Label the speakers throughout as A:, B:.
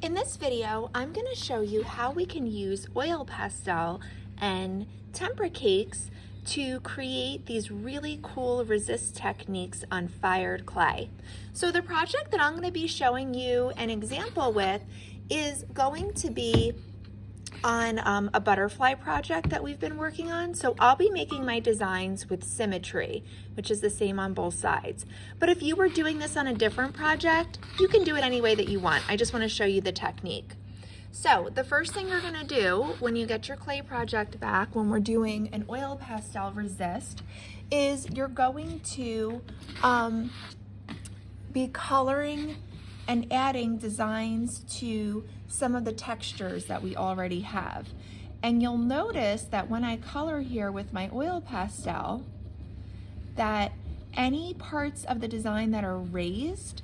A: In this video, I'm going to show you how we can use oil pastel and tempera cakes to create these really cool resist techniques on fired clay. So the project that I'm going to be showing you an example with is going to be on a butterfly project that we've been working on. So I'll be making my designs with symmetry, which is the same on both sides. But if you were doing this on a different project, you can do it any way that you want. I just want to show you the technique. So the first thing you're going to do when you get your clay project back, when we're doing an oil pastel resist, is you're going to be coloring and adding designs to some of the textures that we already have. And you'll notice that when I color here with my oil pastel, that any parts of the design that are raised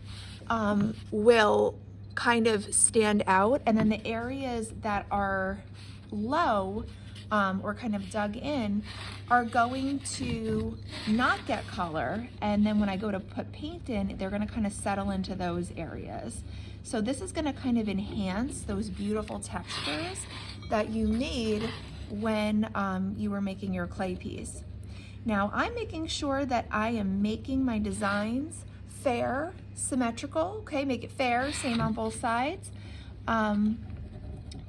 A: will kind of stand out, and then the areas that are low or kind of dug in are going to not get color, and then when I go to put paint in, they're going to kind of settle into those areas. So this is going to kind of enhance those beautiful textures that you made when you were making your clay piece. Now I'm making sure that I am making my designs fair, symmetrical, okay, make it fair, same on both sides.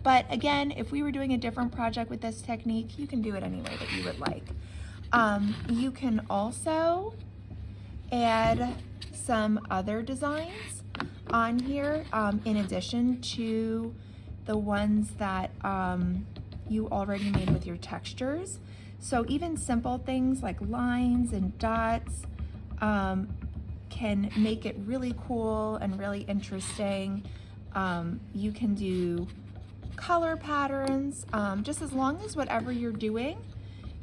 A: But again, if we were doing a different project with this technique, you can do it any way that you would like. You can also add some other designs on here in addition to the ones that you already made with your textures. So even simple things like lines and dots can make it really cool and really interesting. You can do color patterns, just as long as whatever you're doing,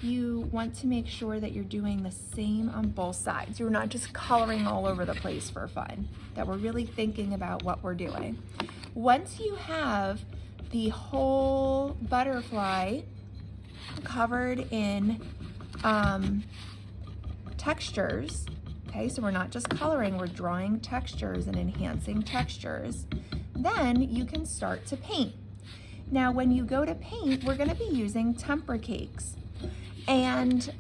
A: you want to make sure that you're doing the same on both sides. You're not just coloring all over the place for fun, that we're really thinking about what we're doing. Once you have the whole butterfly covered in textures, okay, so we're not just coloring, we're drawing textures and enhancing textures, then you can start to paint. Now when you go to paint, we're going to be using tempera cakes, and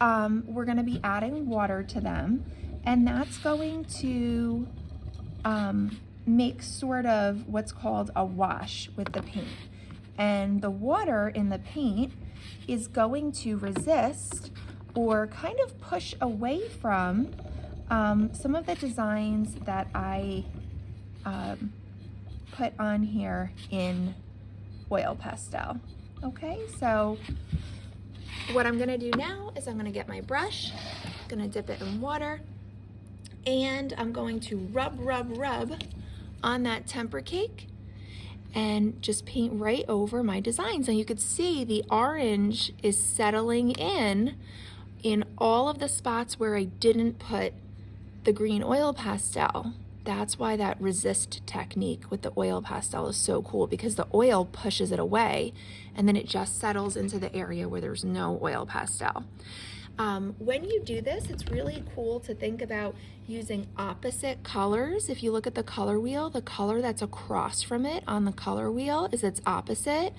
A: we're going to be adding water to them, and that's going to make sort of what's called a wash with the paint. And the water in the paint is going to resist or kind of push away from some of the designs that I put on here in oil pastel. Okay, so what I'm gonna do now is I'm gonna get my brush, gonna dip it in water, and I'm going to rub on that tempera cake and just paint right over my designs. And you could see the orange is settling in all of the spots where I didn't put the green oil pastel. That's why that resist technique with the oil pastel is so cool, because the oil pushes it away and then it just settles into the area where there's no oil pastel. When you do this, it's really cool to think about using opposite colors. If you look at the color wheel, the color that's across from it on the color wheel is its opposite.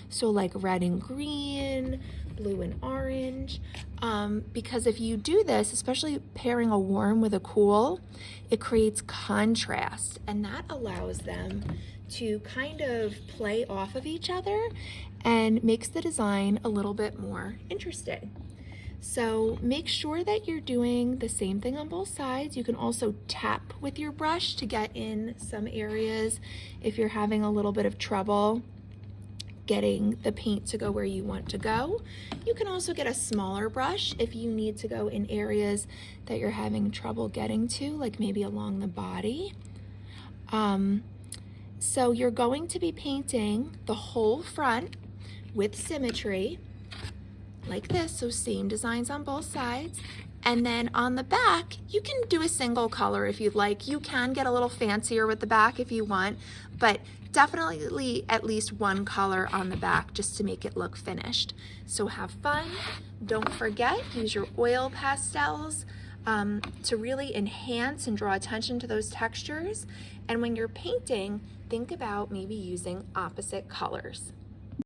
A: So like red and green, blue and orange, because if you do this, especially pairing a warm with a cool, it creates contrast, and that allows them to kind of play off of each other and makes the design a little bit more interesting. So make sure that you're doing the same thing on both sides. You can also tap with your brush to get in some areas if you're having a little bit of trouble getting the paint to go where you want to go. You can also get a smaller brush if you need to go in areas that you're having trouble getting to, like maybe along the body. So you're going to be painting the whole front with symmetry like this, so same designs on both sides. And then on the back, you can do a single color if you'd like. You can get a little fancier with the back if you want, but definitely at least one color on the back just to make it look finished. So have fun. Don't forget, use your oil pastels to really enhance and draw attention to those textures. And when you're painting, think about maybe using opposite colors.